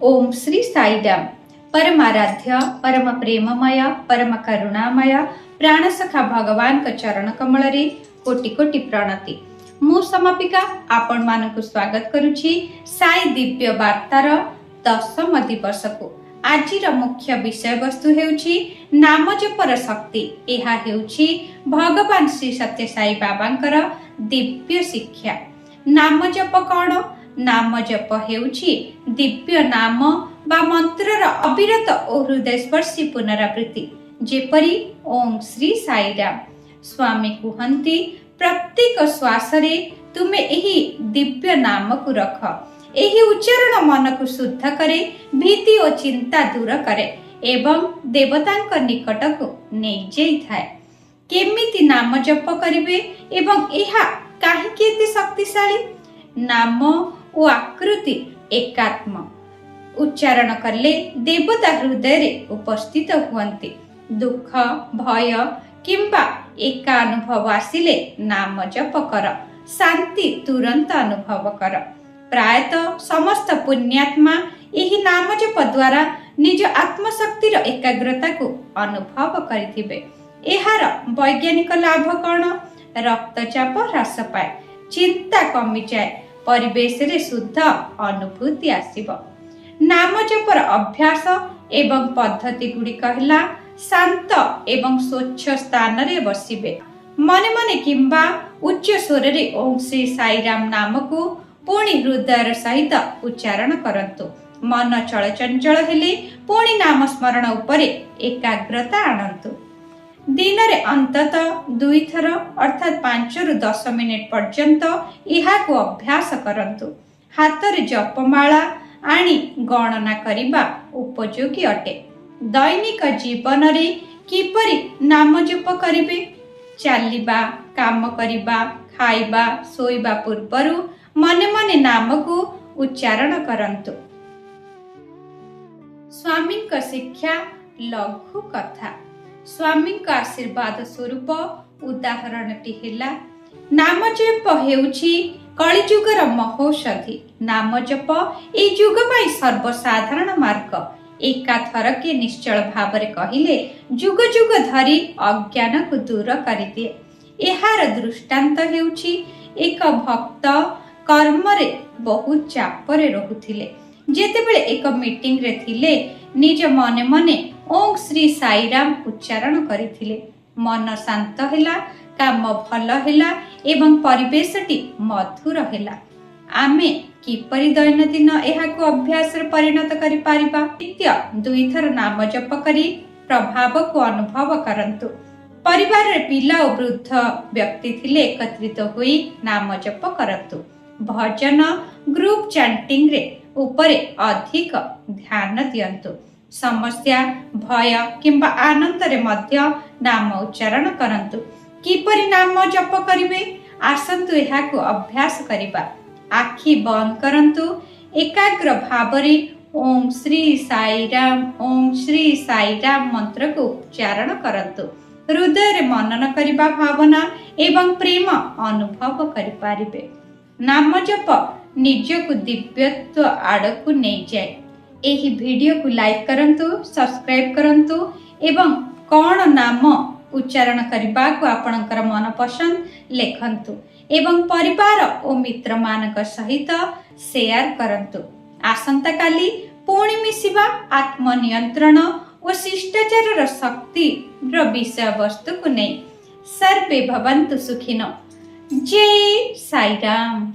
ओम श्री साईराम। परमाराध्य परम प्रेममय परम करुणामय प्राणसखा भगवान का चरण कमल रे कोटि कोटि प्रणति। मु समापिका आपण मानकु स्वागत करुछि साई दिव्य वार्तार 10म दिवस को। आजिर मुख्य विषय वस्तु हेउछि नाम जपर शक्ति। एहा हेउछि भगवान श्री सत्य साई बाबांकर दिव्य शिक्षा। नाम जप कौन? नाम जप हेउछि दिव्य नाम बा मंत्रर अविरत ओ हृदयस्पर्शी पुनरावृत्ति। जेपरी ओम श्री साईराम। स्वामी कुहंती प्रत्येक श्वास रे तुमे एही दिव्य नाम को रख। एही उच्चारण मन को शुद्ध करे, भीति और चिंता दूर करे एवं देवतांक निकट को नहीं जाई थाए। केमिति नाम जप करिवे एवं एहा काहेकि एते शक्तिशाली? नाम ओ आकृति एकात्म। उच्चारण करले देवता हृदय रे उपस्थित हुअन्ति। दुख भय किंबा एका अनुभव आसिले नाम जप कर, शांति तुरंत अनुभव कर। प्रायतः समस्त पुण्यात्मा एही नाम जप द्वारा निज आत्मशक्तिर एकाग्रता को अनुभव करिथिबे। एहार वैज्ञानिक लाभ कौन? रक्तचाप ह्रास पाए, चिंता कमी जाए, परिवेश रे शुद्ध अनुभूति आसीब। नाम जपर अभ्यास एवं पद्धति गुड़िक हैला शांत एवं स्वच्छ स्थान रे बसिबे। मने मने किंबा उच्च स्वर रे ओम श्री साईराम नाम को पुणी हृदय सहित उच्चारण करंतु। मन चलचंचल हेले पुणी नाम स्मरण उपरे एकाग्रता आणंतु। दिन रे अंततः 2 थर अर्थात 5 रु 10 मिनिट पर्यंत इहा को अभ्यास करंतु। हाथ रे जपमाला आनी गणना करिबा उपयोगी अटे। दैनिक जीवन रे किपरि नाम जप करिवे? चालिबा, काम करिबा, खाइबा, सोइबा पूर्वरु मने मने नाम को उच्चारण करंतु। स्वामी का शिक्षा लघु कथा। स्वामी का आशीर्वाद स्वरूप उदाहरणटी हेला नाम जप हेउछि कलिजुगर महौषधि। नाम जप ए जुग पई सर्वसाधारण मार्ग। एका थरके निश्चल भावरे कहिले जुग जुग धरी अज्ञान को दूर करिदिए। एहार दृष्टांत हेउछि एक भक्त कर्म रे बहुत चाप रे रहुथिले। जेतेबेले एक मीटिंग रे थिले निज मने मने ओम श्री साईराम उच्चारण करिथिले। मन शांत हेला, काम भल हेला एवं परिवेशटी मधुर हेला। आमे किपरि दैनंदिन एहाको अभ्यास रे परिणत करि पारिबा? नित्य 2 थर नाम जप करी प्रभाव को अनुभव करंतु। परिवार रे पिला और वृद्ध व्यक्ति थिले एकत्रित होई नाम जप करंतु। भजन ग्रुप चैंटिंग रे उपरे अधिक ध्यान दियंतु। समस्या भय किंबा आनंद रे मध्य नाम उच्चारण करंतु। किपरि नाम जप करिवे? आसंतु एहाको अभ्यास करिबा। आखि बंद करंतु। एकाग्र भावरे ओम श्री साईराम मंत्र को उच्चारण करंतु। हृदय रे मनन करिबा भावना एवं प्रेम अनुभव करि पारिबे। नाम जप निज को दिव्यत्व आड़कू नहीं जाए। एही वीडियो को लाइक करंतु, सब्सक्राइब करंतु एवं कौन नाम उच्चारण करबा को आपणकर मन पसंद लेखंतु एवं परिवार और मित्र मानक सहित शेयर करंतु। आसंता काली पुणी मिसिबा आत्मनियंत्रण और शिष्टाचार शक्ति विषय वस्तु को नहीं। सर्वे भवन्तु सुखिनो। जय साईराम।